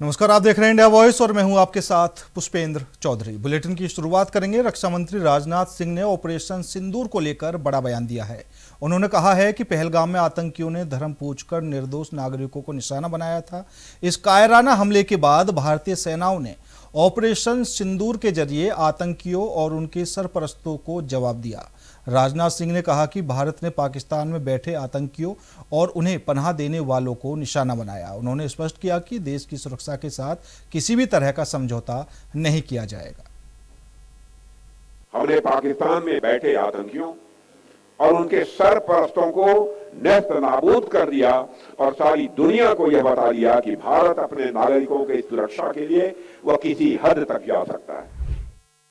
नमस्कार, आप देख रहे हैं इंडिया वॉइस और मैं हूं आपके साथ पुष्पेंद्र चौधरी। बुलेटिन की शुरुआत करेंगे। रक्षा मंत्री राजनाथ सिंह ने ऑपरेशन सिंदूर को लेकर बड़ा बयान दिया है। उन्होंने कहा है कि पहलगाम में आतंकियों ने धर्म पूछकर निर्दोष नागरिकों को निशाना बनाया था। इस कायराना हमले के बाद भारतीय सेनाओं ने ऑपरेशन सिंदूर के जरिए आतंकियों और उनके सरपरस्तों को जवाब दिया। राजनाथ सिंह ने कहा कि भारत ने पाकिस्तान में बैठे आतंकियों और उन्हें पनाह देने वालों को निशाना बनाया। उन्होंने स्पष्ट किया कि देश की सुरक्षा के साथ किसी भी तरह का समझौता नहीं किया जाएगा। हमने पाकिस्तान में बैठे आतंकियों और उनके सरपरस्तों को नेस्त नाबूद कर दिया और सारी दुनिया को यह बता दिया कि भारत अपने नागरिकों की सुरक्षा के लिए वह किसी हद तक जा सकता है।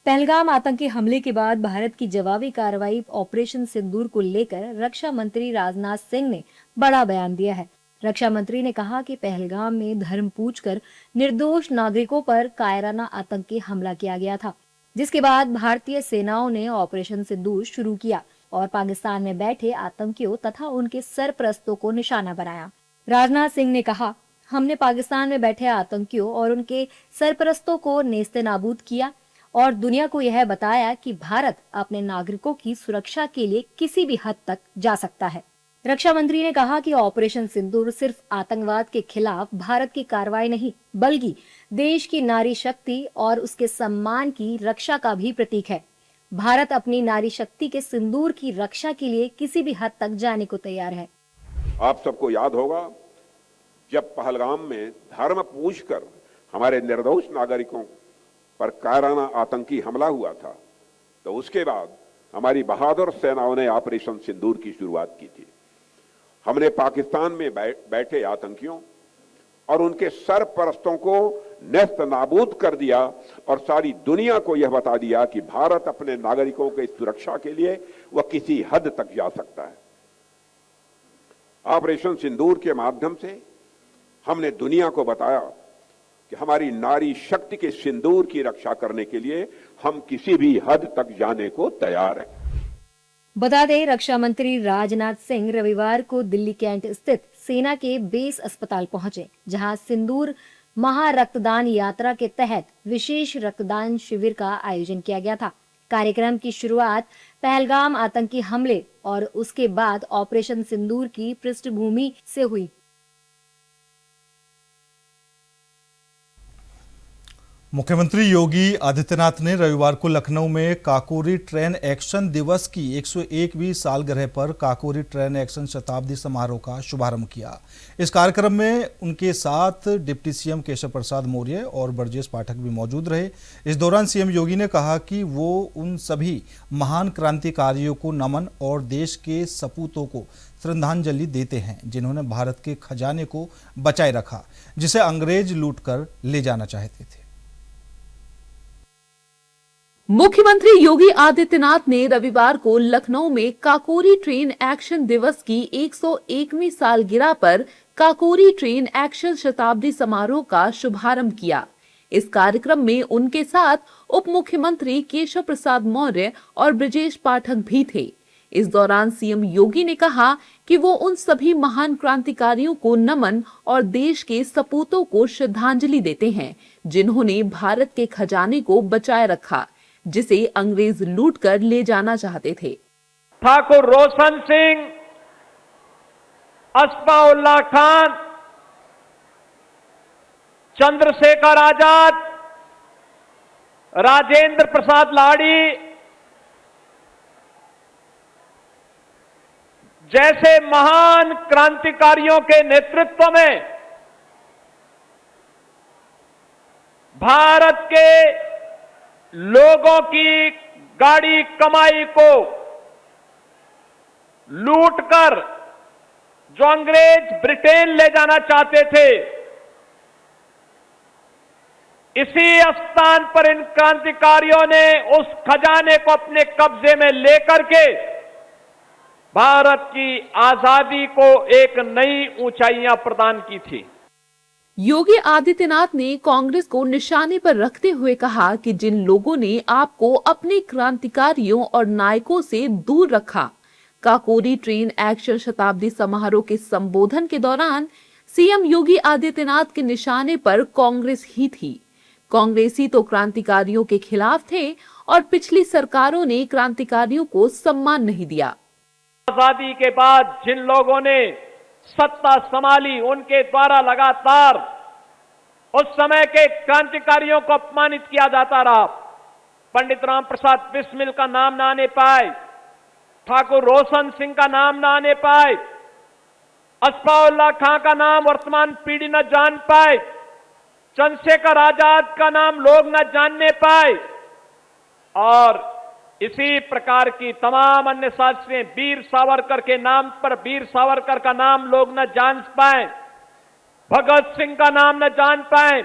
पहलगाम आतंकी हमले के बाद भारत की जवाबी कार्रवाई ऑपरेशन सिंदूर को लेकर रक्षा मंत्री राजनाथ सिंह ने बड़ा बयान दिया है। रक्षा मंत्री ने कहा कि पहलगाम में धर्म पूछकर निर्दोष नागरिकों पर कायराना आतंकी हमला किया गया था, जिसके बाद भारतीय सेनाओं ने ऑपरेशन सिंदूर शुरू किया और पाकिस्तान में बैठे आतंकियों तथा उनके सरपरस्तों को निशाना बनाया। राजनाथ सिंह ने कहा, हमने पाकिस्तान में बैठे आतंकियों और उनके सरपरस्तों को नेस्तनाबूद किया और दुनिया को यह बताया कि भारत अपने नागरिकों की सुरक्षा के लिए किसी भी हद तक जा सकता है। रक्षा मंत्री ने कहा कि ऑपरेशन सिंदूर सिर्फ आतंकवाद के खिलाफ भारत की कार्रवाई नहीं, बल्कि देश की नारी शक्ति और उसके सम्मान की रक्षा का भी प्रतीक है। भारत अपनी नारी शक्ति के सिंदूर की रक्षा के लिए किसी भी हद तक जाने को तैयार है। आप सबको याद होगा, जब पहलगाम में धर्म पूछकर हमारे निर्दोष नागरिकों पर कायराना आतंकी हमला हुआ था, तो उसके बाद हमारी बहादुर सेनाओं ने ऑपरेशन सिंदूर की शुरुआत की थी। हमने पाकिस्तान में बैठे आतंकियों और उनके सरपरस्तों को नेस्त नाबूद कर दिया और सारी दुनिया को यह बता दिया कि भारत अपने नागरिकों की सुरक्षा के लिए वह किसी हद तक जा सकता है। ऑपरेशन सिंदूर के माध्यम से हमने दुनिया को बताया कि हमारी नारी शक्ति के सिंदूर की रक्षा करने के लिए हम किसी भी हद तक जाने को तैयार हैं। बता दें, रक्षा मंत्री राजनाथ सिंह रविवार को दिल्ली कैंट स्थित सेना के बेस अस्पताल पहुंचे, जहां सिंदूर महारक्तदान यात्रा के तहत विशेष रक्तदान शिविर का आयोजन किया गया था। कार्यक्रम की शुरुआत पहलगाम आतंकी हमले और उसके बाद ऑपरेशन सिंदूर की पृष्ठभूमि से हुई। मुख्यमंत्री योगी आदित्यनाथ ने रविवार को लखनऊ में काकोरी ट्रेन एक्शन दिवस की 101वीं सालगिरह पर काकोरी ट्रेन एक्शन शताब्दी समारोह का शुभारंभ किया। इस कार्यक्रम में उनके साथ डिप्टी सीएम केशव प्रसाद मौर्य और ब्रजेश पाठक भी मौजूद रहे। इस दौरान सीएम योगी ने कहा कि वो उन सभी महान क्रांतिकारियों को नमन और देश के सपूतों को श्रद्धांजलि देते हैं, जिन्होंने भारत के खजाने को बचाए रखा, जिसे अंग्रेज लूटकर ले जाना चाहते थे। मुख्यमंत्री योगी आदित्यनाथ ने रविवार को लखनऊ में काकोरी ट्रेन एक्शन दिवस की 101वीं सालगिरह पर काकोरी ट्रेन एक्शन शताब्दी समारोह का शुभारंभ किया। इस कार्यक्रम में उनके साथ उप मुख्यमंत्री केशव प्रसाद मौर्य और ब्रजेश पाठक भी थे। इस दौरान सीएम योगी ने कहा कि वो उन सभी महान क्रांतिकारियों को नमन और देश के सपूतों को श्रद्धांजलि देते हैं, जिन्होंने भारत के खजाने को बचाए रखा, जिसे अंग्रेज लूटकर ले जाना चाहते थे। ठाकुर रोशन सिंह, अस्फाउल्लाह खान, चंद्रशेखर आजाद, राजेंद्र प्रसाद लाड़ी जैसे महान क्रांतिकारियों के नेतृत्व में भारत के लोगों की गाड़ी कमाई को लूटकर जो अंग्रेज ब्रिटेन ले जाना चाहते थे, इसी स्थान पर इन क्रांतिकारियों ने उस खजाने को अपने कब्जे में लेकर के भारत की आजादी को एक नई ऊंचाइयां प्रदान की थी। योगी आदित्यनाथ ने कांग्रेस को निशाने पर रखते हुए कहा कि जिन लोगों ने आपको अपने क्रांतिकारियों और नायकों से दूर रखा। काकोरी ट्रेन एक्शन शताब्दी समारोह के संबोधन के दौरान सीएम योगी आदित्यनाथ के निशाने पर कांग्रेस ही थी। कांग्रेसी तो क्रांतिकारियों के खिलाफ थे और पिछली सरकारों ने क्रांतिकारियों को सम्मान नहीं दिया। आजादी के बाद जिन लोगों ने सत्ता संभाली, उनके द्वारा लगातार उस समय के क्रांतिकारियों को अपमानित किया जाता रहा। पंडित राम प्रसाद बिस्मिल का नाम ना आने पाए, ठाकुर रोशन सिंह का नाम ना आने पाए, असफाउल्लाह खां का नाम वर्तमान पीढ़ी न जान पाए, चंद्रशेखर आजाद का नाम लोग न जानने पाए, और इसी प्रकार की तमाम अन्य शास्त्रें, वीर सावरकर के नाम पर वीर सावरकर का नाम लोग न जान पाए, भगत सिंह का नाम न जान पाए,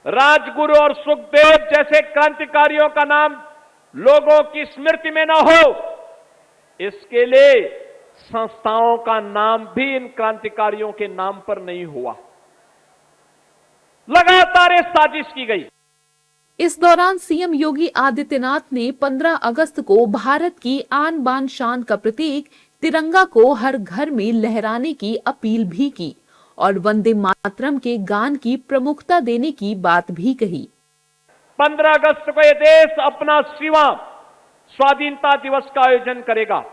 राजगुरु और सुखदेव जैसे क्रांतिकारियों का नाम लोगों की स्मृति में न हो, इसके लिए संस्थाओं का नाम भी इन क्रांतिकारियों के नाम पर नहीं हुआ। लगातार ये साजिश की गई। इस दौरान सीएम योगी आदित्यनाथ ने 15 अगस्त को भारत की आन बान शान का प्रतीक तिरंगा को हर घर में लहराने की अपील भी की और वंदे मातरम के गान की प्रमुखता देने की बात भी कही। 15 अगस्त को यह देश अपना 80वां स्वाधीनता दिवस का आयोजन करेगा।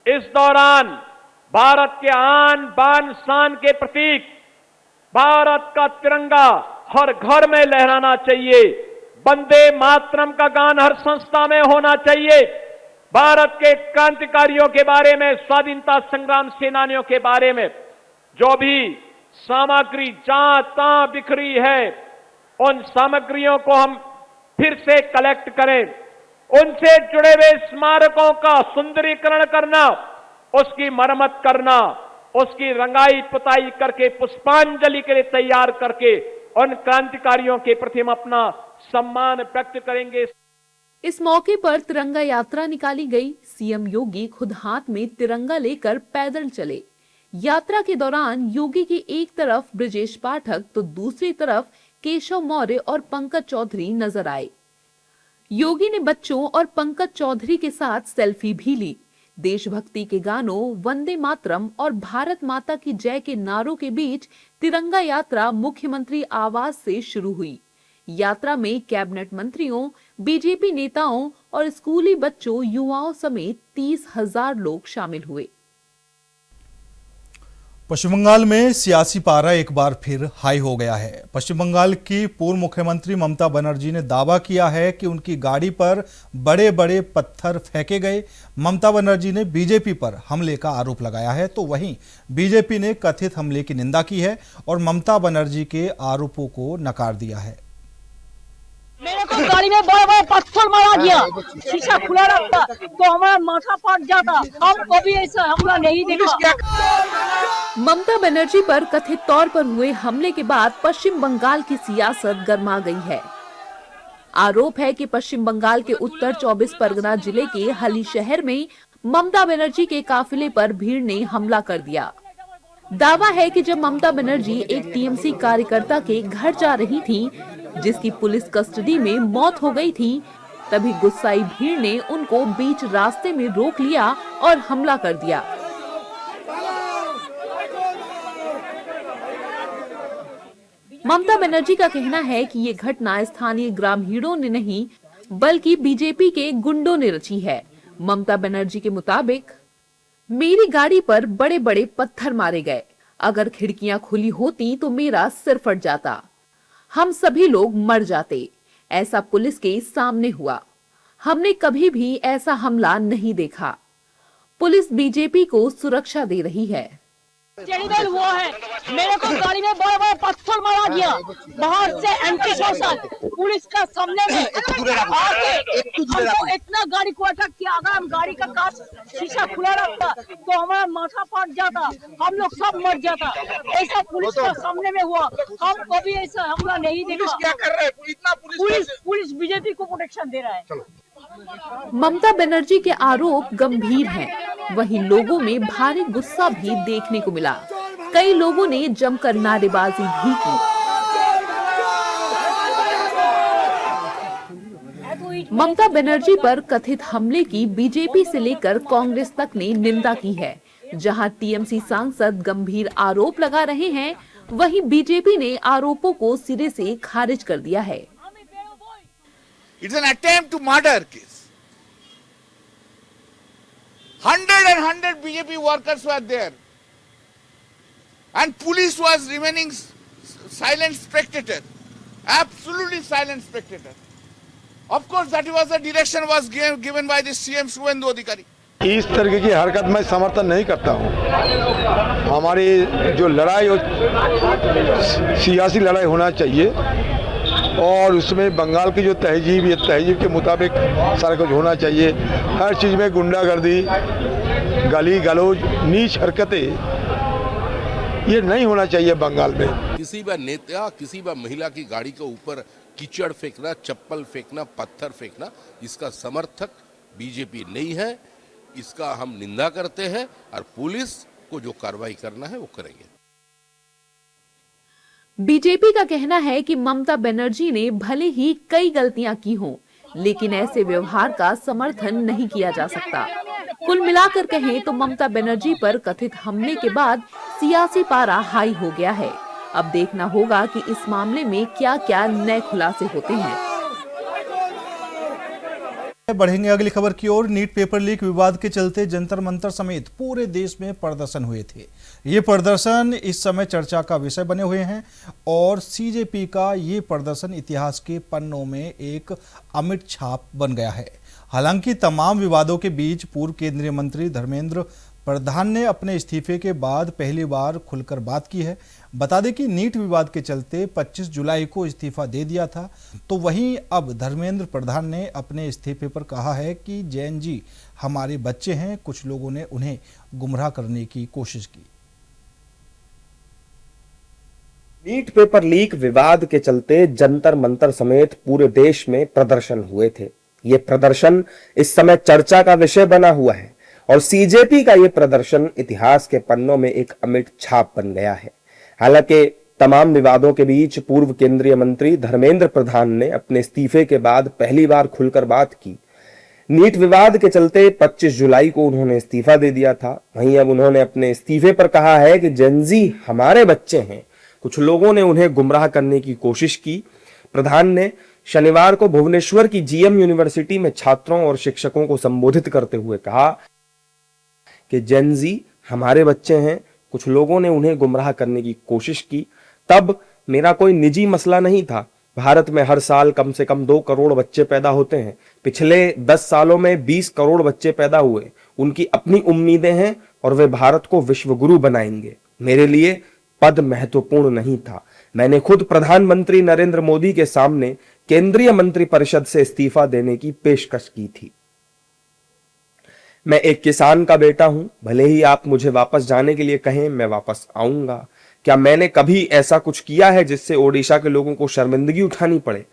इस दौरान भारत के आन बान शान के प्रतीक भारत का तिरंगा हर घर में लहराना चाहिए। वंदे मातरम का गान हर संस्था में होना चाहिए। भारत के क्रांतिकारियों के बारे में, स्वाधीनता संग्राम सेनानियों के बारे में जो भी सामग्री जहां तहां बिखरी है, उन सामग्रियों को हम फिर से कलेक्ट करें। उनसे जुड़े हुए स्मारकों का सुंदरीकरण करना, उसकी मरम्मत करना, उसकी रंगाई पुताई करके पुष्पांजलि के लिए तैयार करके उन क्रांतिकारियों के प्रति हम अपना सम्मान व्यक्त करेंगे। इस मौके पर तिरंगा यात्रा निकाली गई। सीएम योगी खुद हाथ में तिरंगा लेकर पैदल चले। यात्रा के दौरान योगी की एक तरफ ब्रजेश पाठक तो दूसरी तरफ केशव मौर्य और पंकज चौधरी नजर आए। योगी ने बच्चों और पंकज चौधरी के साथ सेल्फी भी ली। देशभक्ति के गानों, वंदे मातरम और भारत माता की जय के नारों के बीच तिरंगा यात्रा मुख्यमंत्री आवास से शुरू हुई। यात्रा में कैबिनेट मंत्रियों, बीजेपी नेताओं और स्कूली बच्चों, युवाओं समेत 30,000 लोग शामिल हुए। पश्चिम बंगाल में सियासी पारा एक बार फिर हाई हो गया है। पश्चिम बंगाल की पूर्व मुख्यमंत्री ममता बनर्जी ने दावा किया है कि उनकी गाड़ी पर बड़े बड़े पत्थर फेंके गए। ममता बनर्जी ने बीजेपी पर हमले का आरोप लगाया है, तो वहीं बीजेपी ने कथित हमले की निंदा की है और ममता बनर्जी के आरोपों को नकार दिया है। मेरे को गाड़ी में बड़े बड़े पत्थर मारा गया, शीशा खुला रखता तो हमारा माथा फट जाता। हम कभी ऐसा हमला नहीं देखा। ममता बनर्जी पर कथित तौर पर हुए हमले के बाद पश्चिम बंगाल की सियासत गर्मा गई है। आरोप है कि पश्चिम बंगाल के उत्तर 24 परगना जिले के हली शहर में ममता बनर्जी के काफिले पर भीड़ ने हमला कर दिया। दावा है कि जब ममता बनर्जी एक टीएमसी कार्यकर्ता के घर जा रही थी, जिसकी पुलिस कस्टडी में मौत हो गई थी, तभी गुस्साई भीड़ ने उनको बीच रास्ते में रोक लिया और हमला कर दिया। ममता बनर्जी का कहना है कि ये घटना स्थानीय ग्रामीणों ने नहीं बल्कि बीजेपी के गुंडों ने रची है। ममता बनर्जी के मुताबिक, मेरी गाड़ी पर बड़े बड़े पत्थर मारे गए। अगर खिड़कियां खुली होती तो मेरा सिर फट जाता, हम सभी लोग मर जाते। ऐसा पुलिस के सामने हुआ। हमने कभी भी ऐसा हमला नहीं देखा। पुलिस बीजेपी को सुरक्षा दे रही है। टेरिबल हुआ है। मेरे को गाड़ी में बड़े बड़े पत्थर मारा गया, बाहर से एंटी सोशल पुलिस का सामने में हमको इतना गाड़ी को अटैक किया। अगर हम गाड़ी का कांच शीशा खुला रखता तो हमारा माथा फट जाता, हम लोग सब मर जाता। ऐसा पुलिस का सामने में हुआ। हम कभी ऐसा हमला नहीं देखा। क्या कर रहे हैं? इतना पुलिस बीजेपी को प्रोटेक्शन दे रहा है। ममता बनर्जी के आरोप गंभीर हैं। वहीं लोगों में भारी गुस्सा भी देखने को मिला। कई लोगों ने जमकर नारेबाजी भी की। ममता बनर्जी पर कथित हमले की बीजेपी से लेकर कांग्रेस तक ने निंदा की है। जहां टीएमसी सांसद गंभीर आरोप लगा रहे हैं, वहीं बीजेपी ने आरोपों को सिरे से खारिज कर दिया है। It's an attempt to murder case. 100 BJP workers were there, and police was remaining silent spectator, absolutely silent spectator. Of course, that was the direction was given by the CM Suvendu Adhikari. इस तरीके की हरकत मैं समर्थन नहीं करता हूँ। हमारी जो लड़ाई हो सियासी लड़ाई होना चाहिए और उसमें बंगाल की जो तहजीब है तहजीब के मुताबिक सारा कुछ होना चाहिए। हर चीज़ में गुंडागर्दी, गाली गलौज, नीच हरकतें ये नहीं होना चाहिए बंगाल में। किसी भी नेता, किसी भी महिला की गाड़ी के ऊपर कीचड़ फेंकना, चप्पल फेंकना, पत्थर फेंकना, इसका समर्थक बीजेपी नहीं है। इसका हम निंदा करते हैं और पुलिस को जो कार्रवाई करना है वो करेंगे। बीजेपी का कहना है कि ममता बनर्जी ने भले ही कई गलतियां की हों, लेकिन ऐसे व्यवहार का समर्थन नहीं किया जा सकता। कुल मिलाकर कहें तो ममता बनर्जी पर कथित हमले के बाद सियासी पारा हाई हो गया है। अब देखना होगा कि इस मामले में क्या-क्या नए खुलासे होते हैं। बढ़ेंगे अगली खबर की ओर। नीट पेपर लीक विवाद के चलते जंतर मंतर समेत पूरे देश में प्रदर्शन हुए थे। ये प्रदर्शन इस समय चर्चा का विषय बने हुए हैं और सीजेपी का ये प्रदर्शन इतिहास के पन्नों में एक अमिट छाप बन गया है। हालांकि तमाम विवादों के बीच पूर्व केंद्रीय मंत्री धर्मेंद्र प्रधान ने अपने इस्तीफे के बाद पहली बार खुलकर बात की है। बता दें कि नीट विवाद के चलते 25 जुलाई को इस्तीफा दे दिया था। तो वहीं अब धर्मेंद्र प्रधान ने अपने इस्तीफे पर कहा है कि जैन जी हमारे बच्चे हैं, कुछ लोगों ने उन्हें गुमराह करने की कोशिश की। नीट पेपर लीक विवाद के चलते जंतर मंतर समेत पूरे देश में प्रदर्शन हुए थे। ये प्रदर्शन इस समय चर्चा का विषय बना हुआ है और सीजेपी का ये प्रदर्शन इतिहास के पन्नों में एक अमिट छाप बन गया है। हालांकि तमाम विवादों के बीच पूर्व केंद्रीय मंत्री धर्मेंद्र प्रधान ने अपने इस्तीफे के बाद पहली बार खुलकर बात की। नीट विवाद के चलते 25 जुलाई को उन्होंने इस्तीफा दे दिया था। वहीं अब उन्होंने अपने इस्तीफे पर कहा है कि जेनजी हमारे बच्चे हैं, कुछ लोगों ने उन्हें गुमराह करने की कोशिश की। प्रधान ने शनिवार को भुवनेश्वर की जीएम यूनिवर्सिटी में छात्रों और शिक्षकों को संबोधित करते हुए कहा कि जेनजी हमारे बच्चे हैं, कुछ लोगों ने उन्हें गुमराह करने की कोशिश की। तब मेरा कोई निजी मसला नहीं था। भारत में हर साल कम से कम 2 करोड़ बच्चे पैदा होते हैं। पिछले 10 सालों में 20 करोड़ बच्चे पैदा हुए। उनकी अपनी उम्मीदें हैं और वे भारत को विश्व गुरु बनाएंगे। मेरे लिए पद महत्वपूर्ण नहीं था। मैंने खुद प्रधानमंत्री नरेंद्र मोदी के सामने केंद्रीय मंत्रिपरिषद से इस्तीफा देने की पेशकश की थी। मैं एक किसान का बेटा हूं, भले ही आप मुझे वापस जाने के लिए कहें, मैं वापस आऊंगा। क्या मैंने कभी ऐसा कुछ किया है जिससे ओडिशा के लोगों को शर्मिंदगी उठानी पड़े?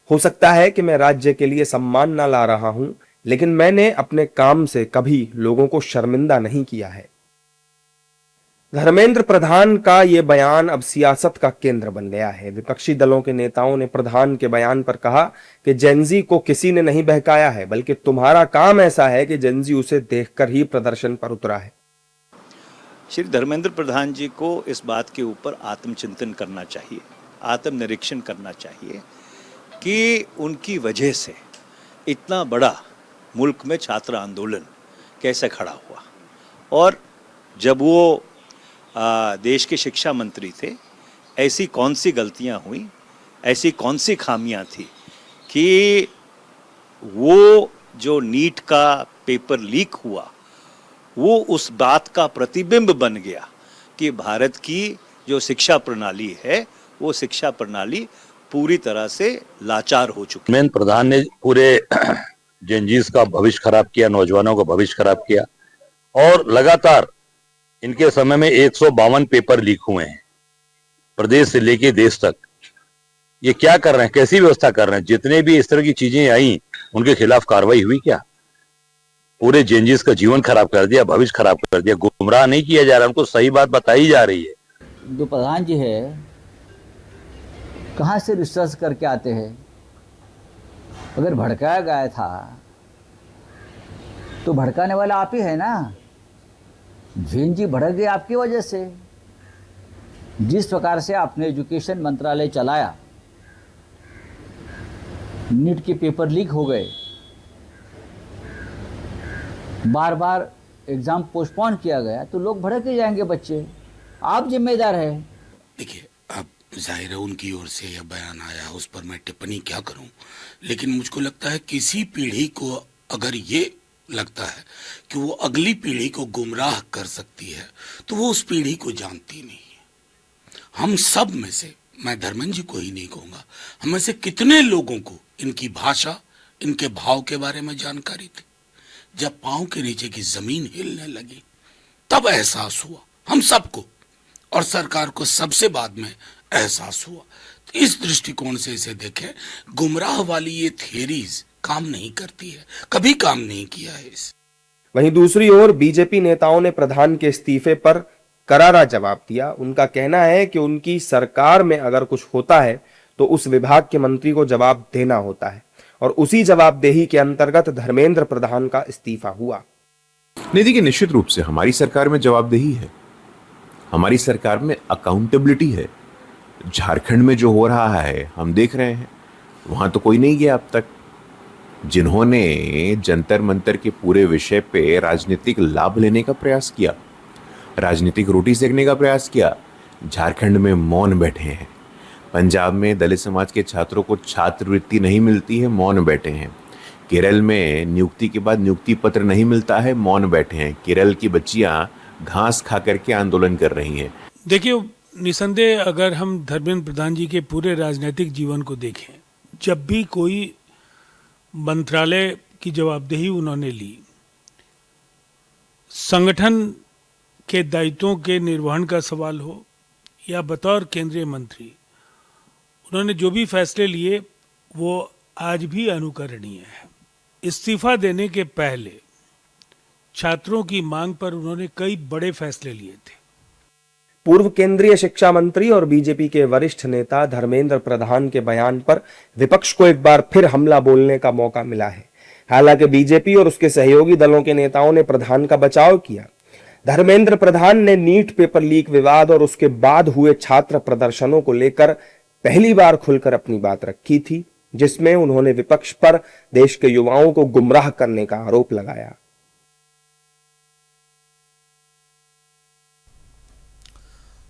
हो सकता है कि मैं राज्य के लिए सम्मान ना ला रहा हूं, लेकिन मैंने अपने काम से कभी लोगों को शर्मिंदा नहीं किया है। धर्मेंद्र प्रधान का यह बयान अब सियासत का केंद्र बन गया है। विपक्षी दलों के नेताओं ने प्रधान के बयान पर कहा कि जेनजी को किसी ने नहीं बहकाया है, बल्कि तुम्हारा काम ऐसा है कि जेनजी उसे देखकर ही प्रदर्शन पर उतरा है। श्री धर्मेंद्र प्रधान जी को इस बात के ऊपर आत्मचिंतन करना चाहिए, आत्मनिरीक्षण करना चाहिए कि उनकी वजह से इतना बड़ा मुल्क में छात्र आंदोलन कैसे खड़ा हुआ और जब वो देश के शिक्षा मंत्री थे, ऐसी कौन सी गलतियां हुई, ऐसी कौन सी खामियां थी कि वो जो नीट का पेपर लीक हुआ वो उस बात का प्रतिबिंब बन गया कि भारत की जो शिक्षा प्रणाली है वो शिक्षा प्रणाली पूरी तरह से लाचार हो चुकी है। प्रधान ने पूरे जेनजीज का भविष्य खराब किया, नौजवानों का भविष्य खराब किया और लगातार इनके समय में 152 पेपर लीक हुए हैं, प्रदेश से लेके देश तक। ये क्या कर रहे हैं, कैसी व्यवस्था कर रहे हैं? जितने भी इस तरह की चीजें आई उनके खिलाफ कार्रवाई हुई क्या? पूरे जेनजीज का जीवन खराब कर दिया, भविष्य खराब कर दिया। गुमराह नहीं किया जा रहा, उनको सही बात बताई जा रही है। जो प्रधान जी है कहाँ से रिसर्च करके आते हैं? अगर भड़काया गया था तो भड़काने वाला आप ही है ना। जैन जी भड़क गए आपकी वजह से। जिस प्रकार से आपने एजुकेशन मंत्रालय चलाया, नीट के पेपर लीक हो गए, बार बार एग्जाम पोस्टपोन किया गया, तो लोग भड़क ही जाएंगे बच्चे। आप जिम्मेदार है। देखिए, अब जाहिर है उनकी ओर से यह बयान आया, उस पर मैं टिप्पणी क्या करूं, लेकिन मुझको लगता है किसी पीढ़ी को अगर ये लगता है कि वो अगली पीढ़ी को गुमराह कर सकती है, तो वो उस पीढ़ी को जानती नहीं है। हम सब में से, मैं धर्मेंद्र जी को ही नहीं कहूंगा, हम में से कितने लोगों को इनकी भाषा, इनके भाव के बारे में जानकारी थी। जब पांव के नीचे की जमीन हिलने लगी तब एहसास हुआ हम सबको, और सरकार को सबसे बाद में एहसास हुआ। तो इस दृष्टिकोण से इसे देखें, गुमराह वाली ये थियरीज काम नहीं करती है, कभी काम नहीं किया है इस। वहीं दूसरी ओर बीजेपी नेताओं ने प्रधान के इस्तीफे पर करारा जवाब दिया। उनका कहना है कि उनकी सरकार में अगर कुछ होता है तो उस विभाग के मंत्री को जवाब देना होता है, और उसी जवाबदेही के अंतर्गत धर्मेंद्र प्रधान का इस्तीफा हुआ। नहीं, देखिए, निश्चित रूप से हमारी सरकार में जवाबदेही है, हमारी सरकार में अकाउंटेबिलिटी है। झारखंड में जो हो रहा है हम देख रहे हैं, वहां तो कोई नहीं गया अब तक। जिन्होंने जंतर मंतर के पूरे विषय पे राजनीतिक लाभ लेने का प्रयास किया, राजनीतिक रोटी सेकने का प्रयास किया, झारखंड में मौन बैठे हैं। पंजाब में दलित समाज के छात्रों को छात्रवृत्ति नहीं मिलती है, मौन बैठे हैं। केरल में नियुक्ति के बाद नियुक्ति पत्र नहीं मिलता है, मौन बैठे हैं। केरल की बच्चियां घास खा करके आंदोलन कर रही हैं। देखिए, निसंदेह अगर हम धर्मेंद्र प्रधान जी के पूरे राजनीतिक जीवन को देखें, जब भी कोई मंत्रालय की जवाबदेही उन्होंने ली, संगठन के दायित्वों के निर्वहन का सवाल हो या बतौर केंद्रीय मंत्री, उन्होंने जो भी फैसले लिए वो आज भी अनुकरणीय है। इस्तीफा देने के पहले छात्रों की मांग पर उन्होंने कई बड़े फैसले लिए थे। पूर्व केंद्रीय शिक्षा मंत्री और बीजेपी के वरिष्ठ नेता धर्मेंद्र प्रधान के बयान पर विपक्ष को एक बार फिर हमला बोलने का मौका मिला है। हालांकि बीजेपी और उसके सहयोगी दलों के नेताओं ने प्रधान का बचाव किया। धर्मेंद्र प्रधान ने नीट पेपर लीक विवाद और उसके बाद हुए छात्र प्रदर्शनों को लेकर पहली बार खुलकर अपनी बात रखी थी, जिसमें उन्होंने विपक्ष पर देश के युवाओं को गुमराह करने का आरोप लगाया।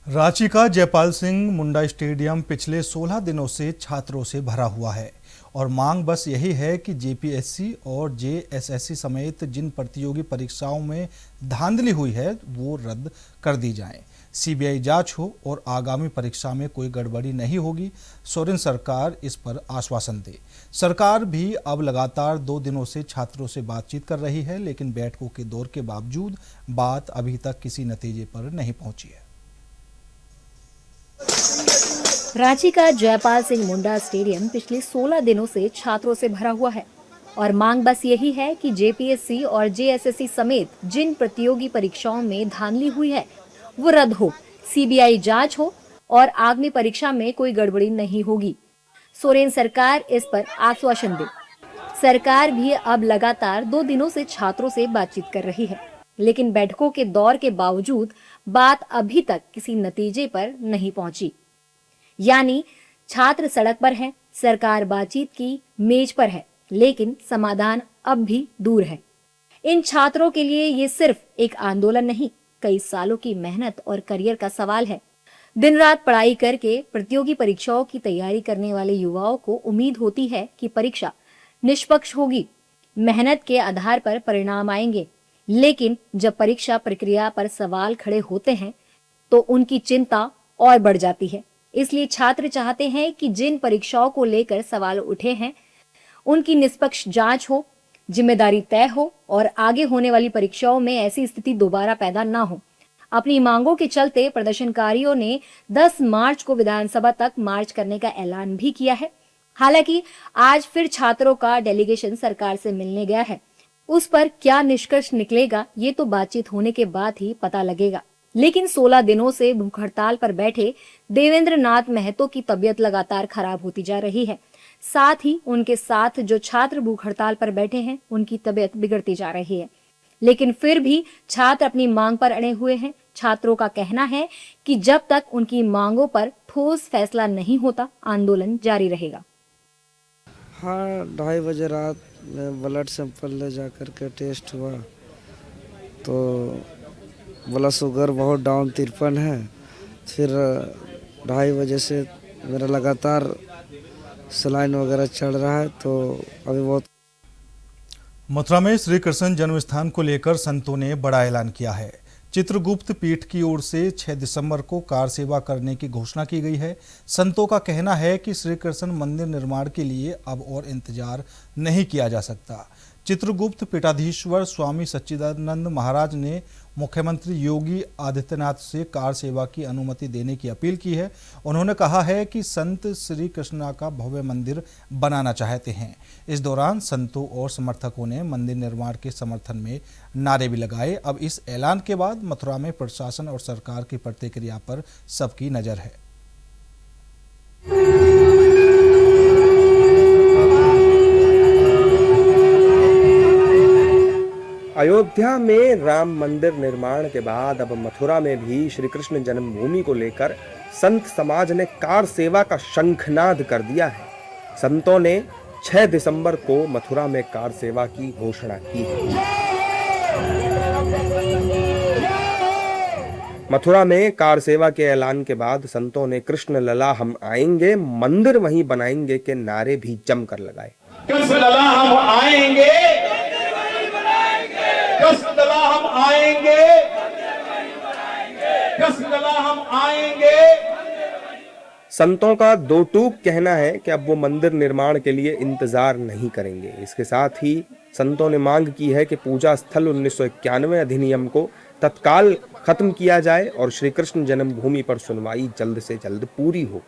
रांची का जयपाल सिंह मुंडा स्टेडियम पिछले 16 दिनों से छात्रों से भरा हुआ है और मांग बस यही है कि जेपीएससी और जेएसएससी समेत जिन प्रतियोगी परीक्षाओं में धांधली हुई है वो रद्द कर दी जाए, सीबीआई जांच हो और आगामी परीक्षा में कोई गड़बड़ी नहीं होगी। सोरेन सरकार इस पर आश्वासन दे। सरकार भी अब लगातार 2 दिनों से छात्रों से बातचीत कर रही है, लेकिन बैठकों के दौर के बावजूद बात अभी तक किसी नतीजे पर नहीं पहुंची है। रांची का जयपाल सिंह मुंडा स्टेडियम पिछले 16 दिनों से छात्रों से भरा हुआ है और मांग बस यही है कि जेपीएससी और जेएसएससी समेत जिन प्रतियोगी परीक्षाओं में धांधली हुई है वो रद्द हो, सीबीआई जांच हो और आगामी परीक्षा में कोई गड़बड़ी नहीं होगी। सोरेन सरकार इस पर आश्वासन दे। सरकार भी अब लगातार 2 दिनों से छात्रों से बातचीत कर रही है, लेकिन बैठकों के दौर के बावजूद बात अभी तक किसी नतीजे पर नहीं पहुंची। यानी छात्र सड़क पर हैं, सरकार बातचीत की मेज पर है, लेकिन समाधान अब भी दूर है। इन छात्रों के लिए ये सिर्फ एक आंदोलन नहीं, कई सालों की मेहनत और करियर का सवाल है। दिन रात पढ़ाई करके प्रतियोगी परीक्षाओं की तैयारी करने वाले युवाओं को उम्मीद होती है कि परीक्षा निष्पक्ष होगी, मेहनत के आधार पर परिणाम आएंगे। लेकिन जब परीक्षा प्रक्रिया पर सवाल खड़े होते हैं तो उनकी चिंता और बढ़ जाती है। इसलिए छात्र चाहते हैं कि जिन परीक्षाओं को लेकर सवाल उठे हैं उनकी निष्पक्ष जांच हो, जिम्मेदारी तय हो और आगे होने वाली परीक्षाओं में ऐसी स्थिति दोबारा पैदा ना हो। अपनी मांगों के चलते प्रदर्शनकारियों ने 10 मार्च को विधानसभा तक मार्च करने का ऐलान भी किया है। हालांकि आज फिर छात्रों का डेलीगेशन सरकार से मिलने गया है। उस पर क्या निष्कर्ष निकलेगा ये तो बातचीत होने के बाद ही पता लगेगा। लेकिन 16 दिनों से भूख हड़ताल पर बैठे देवेंद्र नाथ महतो की तबीयत लगातार खराब होती जा रही है। साथ ही उनके साथ जो छात्र भूख हड़ताल पर बैठे हैं उनकी तबीयत बिगड़ती जा रही है। लेकिन फिर भी छात्र अपनी मांग पर अड़े हुए हैं छात्रों का कहना है कि जब तक उनकी मांगों पर ठोस फैसला नहीं होता, आंदोलन जारी रहेगा। हाँ, 2:30 बजे रात में ब्लड सैंपल ले जा कर के टेस्ट हुआ तो ब्लड शुगर बहुत डाउन 53 है। फिर 2:30 बजे से मेरा लगातार सलाइन वगैरह चल रहा है, तो अभी बहुत। मथुरा में श्री कृष्ण जन्म स्थान को लेकर संतों ने बड़ा ऐलान किया है। चित्रगुप्त पीठ की ओर से 6 दिसंबर को कार सेवा करने की घोषणा की गई है। संतों का कहना है कि श्री कृष्ण मंदिर निर्माण के लिए अब और इंतजार नहीं किया जा सकता। चित्रगुप्त पीठाधीश्वर स्वामी सच्चिदानंद महाराज ने मुख्यमंत्री योगी आदित्यनाथ से कार सेवा की अनुमति देने की अपील की है। उन्होंने कहा है कि संत श्री कृष्ण का भव्य मंदिर बनाना चाहते हैं। इस दौरान संतों और समर्थकों ने मंदिर निर्माण के समर्थन में नारे भी लगाए। अब इस ऐलान के बाद मथुरा में प्रशासन और सरकार की प्रतिक्रिया पर सबकी नजर है। अयोध्या में राम मंदिर निर्माण के बाद अब मथुरा में भी श्री कृष्ण जन्मभूमि को लेकर संत समाज ने कार सेवा का शंखनाद कर दिया है। संतों ने 6 दिसंबर को मथुरा में कार सेवा की घोषणा की है। मथुरा में कार सेवा के ऐलान के बाद संतों ने कृष्ण लला हम आएंगे, मंदिर वहीं बनाएंगे के नारे भी जमकर लगाए। कृष्ण लला हम आएंगे, कृष्ण लला हम आएंगे, कृष्ण लला हम आएंगे। संतों का दो टूक कहना है कि अब वो मंदिर निर्माण के लिए इंतजार नहीं करेंगे। इसके साथ ही संतों ने मांग की है कि पूजा स्थल 1991 अधिनियम को तत्काल खत्म किया जाए और श्री कृष्ण जन्मभूमि पर सुनवाई जल्द से जल्द पूरी हो।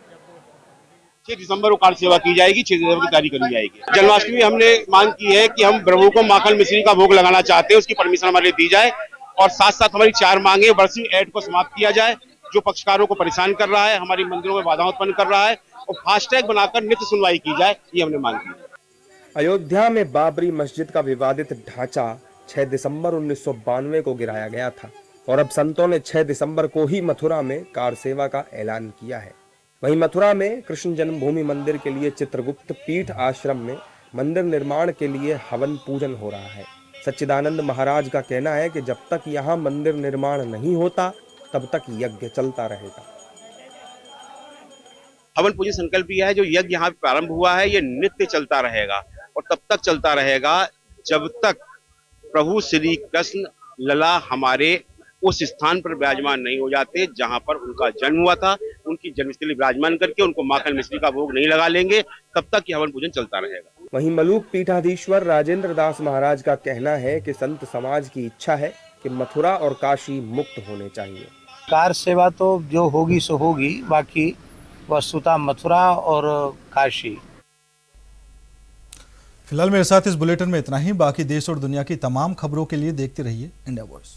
6 दिसंबर को कार सेवा की जाएगी, 6 दिसंबर की तारीख करी जाएगी। जन्माष्टमी हमने मांग की है कि हम प्रभु को माखन मिश्री का भोग लगाना चाहते हैं, उसकी परमिशन हमारे लिए दी जाए। और साथ साथ हमारी 4 मांगे, बरसी ऐड को समाप्त किया जाए जो पक्षकारों को परेशान कर रहा है, हमारी मंदिरों में बाधा उत्पन्न कर रहा है, और फास्टैग बनाकर नित्य सुनवाई की जाए, ये हमने मांग की। अयोध्या में बाबरी मस्जिद का विवादित ढांचा 6 दिसंबर 1992 को गिराया गया था और अब संतों ने 6 दिसंबर को ही मथुरा में कार सेवा का ऐलान किया है। वहीं मथुरा में कृष्ण जन्मभूमि मंदिर के लिए चित्रगुप्त पीठ आश्रम में मंदिर निर्माण के लिए हवन पूजन हो रहा है। सच्चिदानंद महाराज का कहना है कि जब तक यहाँ मंदिर निर्माण नहीं होता तब तक यज्ञ चलता रहेगा। हवन पूजन संकल्प यह है, जो यज्ञ यहाँ प्रारंभ हुआ है ये नित्य चलता रहेगा और तब तक चलता रहेगा जब तक प्रभु श्री कृष्ण लला हमारे उस स्थान पर विराजमान नहीं हो जाते जहां पर उनका जन्म हुआ था। उनकी जन्मस्थली विराजमान करके उनको माखन मिश्री का भोग नहीं लगा लेंगे, तब तक ये हवन पूजन चलता रहेगा। वहीं मलूक पीठाधीश्वर राजेंद्र दास महाराज का कहना है कि संत समाज की इच्छा है कि मथुरा और काशी मुक्त होने चाहिए। कार सेवा तो जो होगी सो होगी, बाकी वस्तुतः मथुरा और काशी। फिलहाल मेरे साथ इस बुलेटिन में इतना ही। बाकी देश और दुनिया की तमाम खबरों के लिए देखते रहिए इंडिया वॉइस।